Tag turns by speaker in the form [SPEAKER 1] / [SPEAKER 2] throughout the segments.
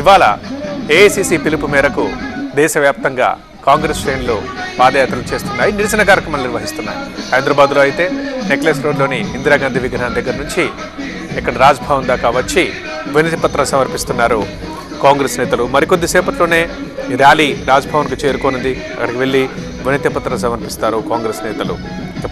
[SPEAKER 1] ఇవాళ ఏఐసిసి పిలుపు మేరకు దేశవ్యాప్తంగా కాంగ్రెస్ శ్రేణులు పాదయాత్రలు చేస్తున్నాయి, నిరసన కార్యక్రమాలు నిర్వహిస్తున్నాయి. హైదరాబాద్లో అయితే నెక్లెస్ రోడ్లోని ఇందిరాగాంధీ విగ్రహం దగ్గర నుంచి ఇక్కడ రాజ్భవన్ దాకా వచ్చి వినతి పత్రం సమర్పిస్తున్నారు కాంగ్రెస్ నేతలు. మరికొద్దిసేపట్లోనే ఈ ర్యాలీ రాజ్భవన్కు చేరుకోనుంది. అక్కడికి వెళ్ళి వినతి పత్రం సమర్పిస్తారు కాంగ్రెస్ నేతలు.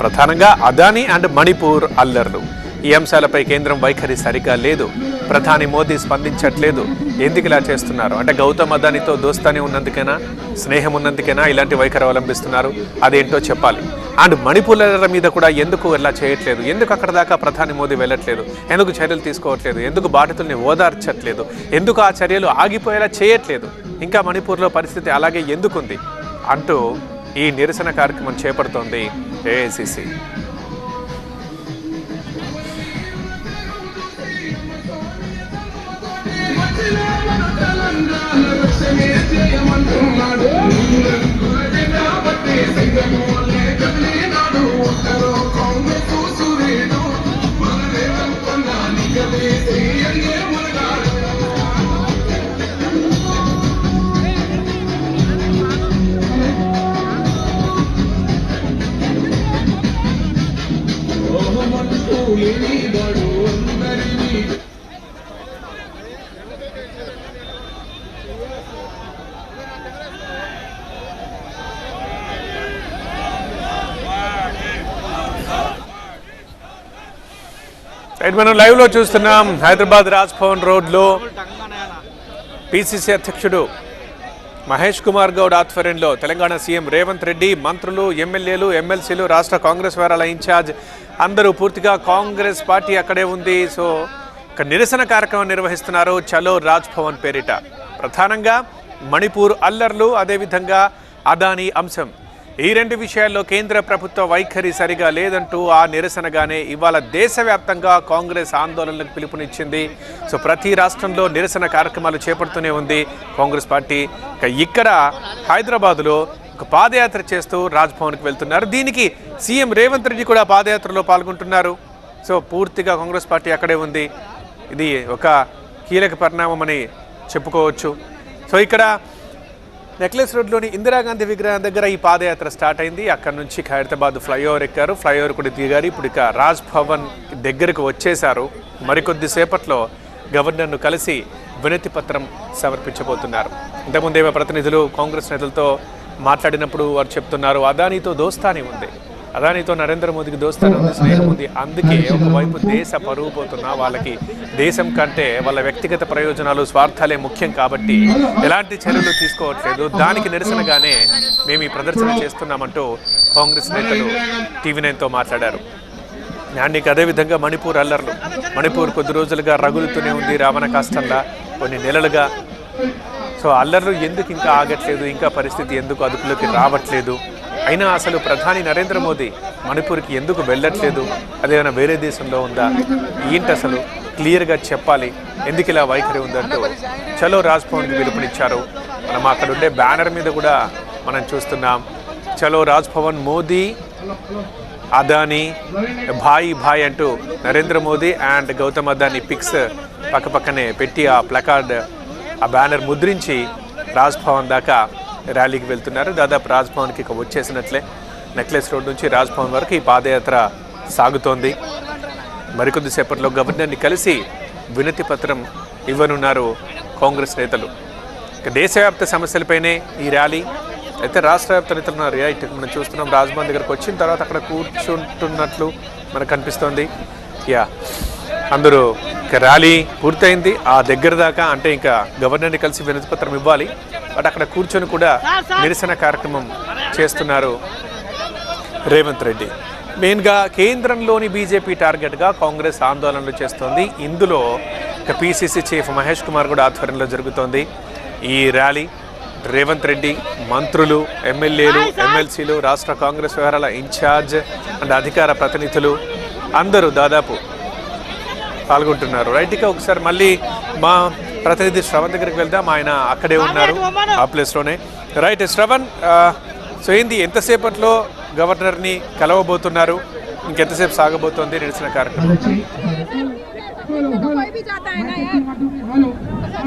[SPEAKER 1] ప్రధానంగా అదానీ అండ్ మణిపూర్ అల్లర్లు, ఈ అంశాలపై కేంద్రం వైఖరి సరిగా లేదు, ప్రధాని మోదీ స్పందించట్లేదు. ఎందుకు ఇలా చేస్తున్నారు అంటే గౌతమ్ అదానీతో దోస్తాని ఉన్నందుకైనా, స్నేహం ఉన్నందుకైనా ఇలాంటి వైఖరి అవలంబిస్తున్నారు, అదేంటో చెప్పాలి. అండ్ మణిపూర్ల మీద కూడా ఎందుకు ఇలా చేయట్లేదు, ఎందుకు అక్కడ దాకా ప్రధాని మోదీ వెళ్ళట్లేదు, ఎందుకు చర్యలు తీసుకోవట్లేదు, ఎందుకు బాధితుల్ని ఓదార్చట్లేదు, ఎందుకు ఆ చర్యలు ఆగిపోయేలా చేయట్లేదు, ఇంకా మణిపూర్లో పరిస్థితి అలాగే ఎందుకుంది అంటూ ఈ నిరసన కార్యక్రమం చేపడుతోంది ఏఐసిసి. మనం లైవ్ లో చూస్తున్నాం. హైదరాబాద్ రాజ్భవన్ రోడ్లో పిసిసి అధ్యక్షుడు మహేష్ కుమార్ గౌడ్ ఆధ్వర్యంలో తెలంగాణ సీఎం రేవంత్ రెడ్డి, మంత్రులు, ఎమ్మెల్యేలు, ఎమ్మెల్సీలు, రాష్ట్ర కాంగ్రెస్ వారాల ఇన్ఛార్జ్ అందరూ పూర్తిగా కాంగ్రెస్ పార్టీ అక్కడే ఉంది. సో ఒక నిరసన కార్యక్రమం నిర్వహిస్తున్నారు చలో రాజ్భవన్ పేరిట. ప్రధానంగా మణిపూర్ అల్లర్లు, అదేవిధంగా అదానీ అంశం, ఈ రెండు విషయాల్లో కేంద్ర ప్రభుత్వ వైఖరి సరిగా లేదంటూ ఆ నిరసనగానే ఇవాళ దేశవ్యాప్తంగా కాంగ్రెస్ ఆందోళనలకు పిలుపునిచ్చింది. సో ప్రతి రాష్ట్రంలో నిరసన కార్యక్రమాలు చేపడుతూనే ఉంది కాంగ్రెస్ పార్టీ. ఇక్కడ హైదరాబాదులో ఒక పాదయాత్ర చేస్తూ రాజ్భవన్కి వెళ్తున్నారు. దీనికి సీఎం రేవంత్ రెడ్డి కూడా పాదయాత్రలో పాల్గొంటున్నారు. సో పూర్తిగా కాంగ్రెస్ పార్టీ అక్కడే ఉంది. ఇది ఒక కీలక పరిణామం అని చెప్పుకోవచ్చు. సో ఇక్కడ నెక్లెస్ రోడ్లోని ఇందిరాగాంధీ విగ్రహం దగ్గర ఈ పాదయాత్ర స్టార్ట్ అయింది. అక్కడ నుంచి ఖైరతాబాద్ ఫ్లైఓవర్ ఎక్కారు, ఫ్లైఓవర్ కూడా దిగారు. ఇప్పుడు ఇక రాజ్భవన్ దగ్గరకు వచ్చేశారు. మరికొద్ది సేపట్లో గవర్నర్ను కలిసి వినతి పత్రం సమర్పించబోతున్నారు. ఇంతకుముందేమో ప్రతినిధులు కాంగ్రెస్ నేతలతో మాట్లాడినప్పుడు వారు చెప్తున్నారు అదానీతో దోస్తాని ఉంది, అదానీతో నరేంద్ర మోదీకి దోస్తాని ఉంది, స్నేహం ఉంది. అందుకే ఒకవైపు దేశ పరువు పోతున్నా వాళ్ళకి దేశం కంటే వాళ్ళ వ్యక్తిగత ప్రయోజనాలు, స్వార్థాలే ముఖ్యం కాబట్టి ఎలాంటి చర్యలు తీసుకోవట్లేదు, దానికి నిరసనగానే మేము ఈ ప్రదర్శన చేస్తున్నామంటూ కాంగ్రెస్ నేతలు TV9తో మాట్లాడారు. నానికి అదేవిధంగా మణిపూర్ అల్లర్లు, మణిపూర్ కొద్ది రోజులుగా రగులుతూనే ఉంది రావణ కాష్టంలా, కొన్ని నెలలుగా. సో అల్లర్లు ఎందుకు ఇంకా ఆగట్లేదు, ఇంకా పరిస్థితి ఎందుకు అదుపులోకి రావట్లేదు, అయినా అసలు ప్రధాని నరేంద్ర మోదీ మణిపూర్కి ఎందుకు వెళ్ళట్లేదు, అదేమైనా వేరే దేశంలో ఉందా, ఏంటి అసలు క్లియర్గా చెప్పాలి, ఎందుకు ఇలా వైఖరి ఉందంటూ చలో రాజ్భవన్కి పిలుపునిచ్చారు. మనం అక్కడ ఉండే బ్యానర్ మీద కూడా మనం చూస్తున్నాం చలో రాజ్భవన్, మోదీ అదానీ భాయ్ భాయ్ అంటూ నరేంద్ర మోదీ అండ్ గౌతమ్ అదానీ పిక్స్ పక్కపక్కనే పెట్టి ఆ ప్లకార్డ్, ఆ బ్యానర్ ముద్రించి రాజ్భవన్ దాకా ర్యాలీకి వెళ్తున్నారు. దాదాపు రాజ్భవన్కి ఇక వచ్చేసినట్లే. నెక్లెస్ రోడ్ నుంచి రాజ్భవన్ వరకు ఈ పాదయాత్ర సాగుతోంది. మరికొద్ది సేపట్లో గవర్నర్ని కలిసి వినతి పత్రం ఇవ్వనున్నారు కాంగ్రెస్ నేతలు. ఇక దేశవ్యాప్త సమస్యలపైనే ఈ ర్యాలీ. అయితే రాష్ట్ర వ్యాప్త నేతలు ఉన్నారు. రైట్, మనం చూస్తున్నాం రాజ్భవన్ దగ్గరకు వచ్చిన తర్వాత అక్కడ కూర్చుంటున్నట్లు మనకు కనిపిస్తోంది. అందరూ ఇక ర్యాలీ పూర్తయింది. ఆ దగ్గర దాకా అంటే ఇంకా గవర్నర్ని కలిసి వినతి పత్రం ఇవ్వాలి, బట్ అక్కడ కూర్చొని కూడా నిరసన కార్యక్రమం చేస్తున్నారు రేవంత్ రెడ్డి. మెయిన్గా కేంద్రంలోని బీజేపీ టార్గెట్గా కాంగ్రెస్ ఆందోళనలు చేస్తోంది. ఇందులో ఇక పిసిసి చీఫ్ మహేష్ కుమార్ కూడా ఆధ్వర్యంలో జరుగుతోంది ఈ ర్యాలీ. రేవంత్ రెడ్డి, మంత్రులు, ఎమ్మెల్యేలు, ఎమ్మెల్సీలు, రాష్ట్ర కాంగ్రెస్ వ్యవహారాల ఇన్ఛార్జ్ అండ్ అధికార ప్రతినిధులు అందరూ దాదాపు పాల్గొంటున్నారు. రైట్గా ఒకసారి మళ్ళీ మా ప్రతినిధి శ్రవణ్ దగ్గరికి వెళ్దాం. ఆయన అక్కడే ఉన్నారు ఆ ప్లేస్లోనే. రైట్ శ్రవణ్, సో ఏంది ఎంతసేపట్లో గవర్నర్ని కలవబోతున్నారు, ఇంకెంతసేపు సాగబోతోంది నిరసన కార్యక్రమం?